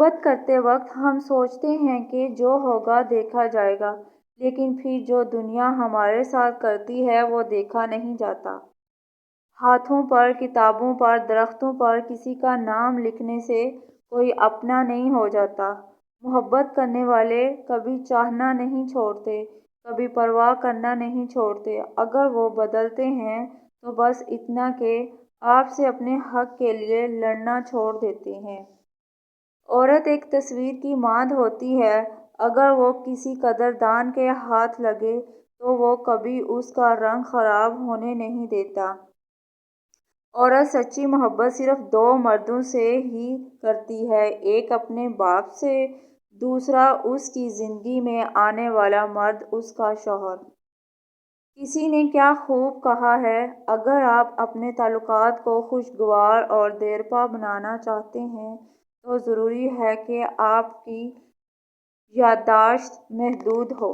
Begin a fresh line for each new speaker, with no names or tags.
محبت کرتے وقت ہم سوچتے ہیں کہ جو ہوگا دیکھا جائے گا، لیکن پھر جو دنیا ہمارے ساتھ کرتی ہے وہ دیکھا نہیں جاتا۔ ہاتھوں پر، کتابوں پر، درختوں پر کسی کا نام لکھنے سے کوئی اپنا نہیں ہو جاتا۔ محبت کرنے والے کبھی چاہنا نہیں چھوڑتے، کبھی پرواہ کرنا نہیں چھوڑتے۔ اگر وہ بدلتے ہیں تو بس اتنا کہ آپ سے اپنے حق کے لیے لڑنا چھوڑ دیتے ہیں۔ عورت ایک تصویر کی مانند ہوتی ہے، اگر وہ کسی قدردان کے ہاتھ لگے تو وہ کبھی اس کا رنگ خراب ہونے نہیں دیتا۔ عورت سچی محبت صرف دو مردوں سے ہی کرتی ہے، ایک اپنے باپ سے، دوسرا اس کی زندگی میں آنے والا مرد، اس کا شوہر۔ کسی نے کیا خوب کہا ہے، اگر آپ اپنے تعلقات کو خوشگوار اور دیرپا بنانا چاہتے ہیں تو ضروری ہے کہ آپ کی یادداشت محدود ہو۔